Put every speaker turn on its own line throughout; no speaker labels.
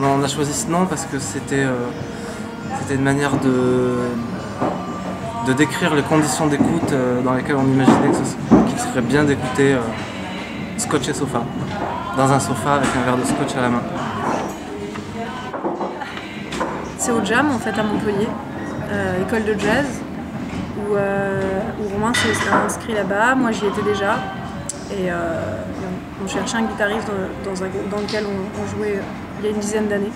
On a choisi ce nom parce que c'était une manière de décrire les conditions d'écoute dans lesquelles on imaginait qu'il serait bien d'écouter scotch et sofa, dans un sofa avec un verre de scotch à la main.
C'est au Jam en fait à Montpellier, école de jazz, où Romain s'est inscrit là-bas, moi j'y étais déjà, et on cherchait un guitariste dans un groupe dans lequel on jouait il y a une dizaine d'années.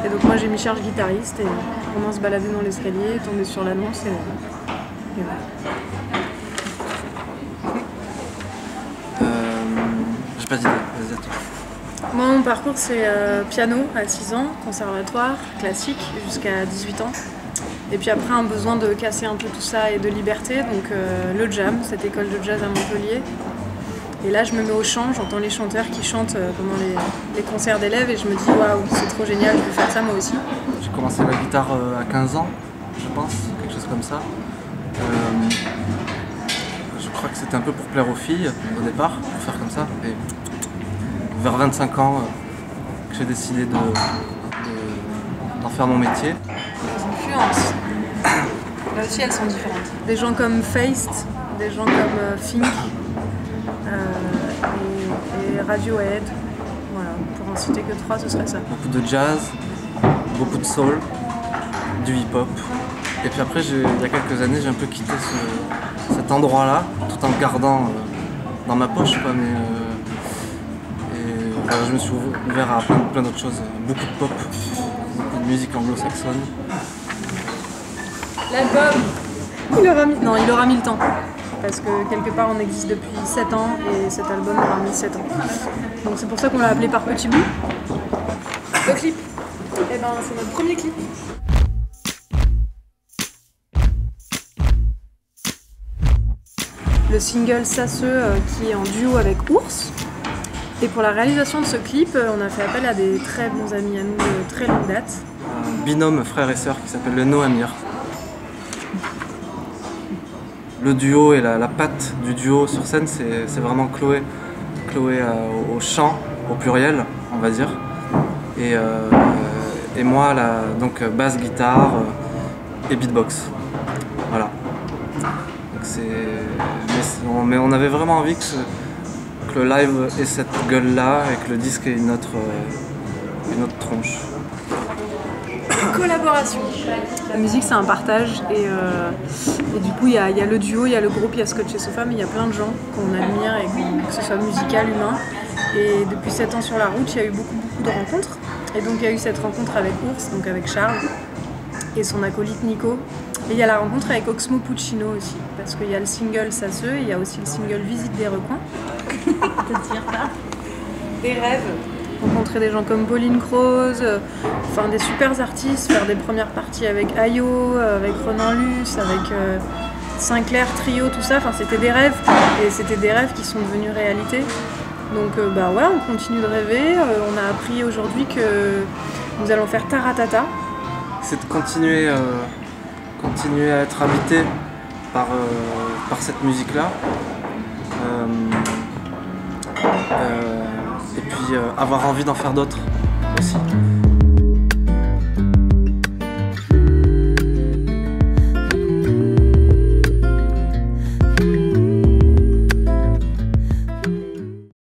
Et donc moi j'ai mis charge guitariste et Romain se baladait dans l'escalier, tombé sur l'annonce et voilà.
J'ai pas d'idée, vas-y à toi.
Moi, mon parcours, c'est piano à 6 ans, conservatoire, classique, jusqu'à 18 ans. Et puis après, un besoin de casser un peu tout ça et de liberté, donc le Jam, cette école de jazz à Montpellier. Et là, je me mets au chant, j'entends les chanteurs qui chantent pendant les concerts d'élèves et je me dis waouh, c'est trop génial, je vais faire ça moi aussi.
J'ai commencé la guitare à 15 ans, je pense, quelque chose comme ça. Je crois que c'était un peu pour plaire aux filles au départ, pour faire comme ça. Et vers 25 ans, que j'ai décidé d'en faire mon métier.
Les influences, là aussi elles sont différentes. Des gens comme Feist, des gens comme Fink et Radiohead, voilà, pour en citer que 3, ce serait ça.
Beaucoup de jazz, beaucoup de soul, du hip-hop. Et puis après, il y a quelques années, j'ai un peu quitté cet endroit-là, tout en le gardant dans ma poche, quoi, mais je me suis ouvert à plein d'autres choses, beaucoup de pop, beaucoup de musique anglo-saxonne.
L'album, il aura mis le temps, parce que quelque part on existe depuis 7 ans et cet album aura mis 7 ans. Donc c'est pour ça qu'on l'a appelé Par Petits Bouts. Le clip, eh ben, c'est notre premier clip. Le single Sasseux qui est en duo avec Ours. Et pour la réalisation de ce clip, on a fait appel à des très bons amis à nous de très longue date.
Un binôme frère et sœur qui s'appelle le Noamir. Le duo et la patte du duo sur scène, c'est vraiment Chloé. Chloé au chant, au pluriel, on va dire. Et moi, donc basse, guitare et beatbox. Voilà. Donc mais on avait vraiment envie que le live ait cette gueule-là et que le disque ait une autre tronche.
Collaboration. La musique c'est un partage et du coup il y a le duo, il y a le groupe, il y a Scotch et Sofa, mais il y a plein de gens qu'on admire et que ce soit musical, humain. Et depuis 7 ans sur la route, il y a eu beaucoup de rencontres. Et donc il y a eu cette rencontre avec Ours, donc avec Charles et son acolyte Nico. Et il y a la rencontre avec Oxmo Puccino aussi, parce qu'il y a le single Sasseux et il y a aussi le single Visite des recoins. Des rêves. Rencontrer des gens comme Pauline Croze, enfin des super artistes, faire des premières parties avec Ayo, avec Renan Luce, avec Sinclair Trio, tout ça, enfin c'était des rêves et c'était des rêves qui sont devenus réalité. Donc voilà, on continue de rêver, on a appris aujourd'hui que nous allons faire Taratata.
C'est de continuer à être habité par cette musique-là. Et puis avoir envie d'en faire d'autres aussi.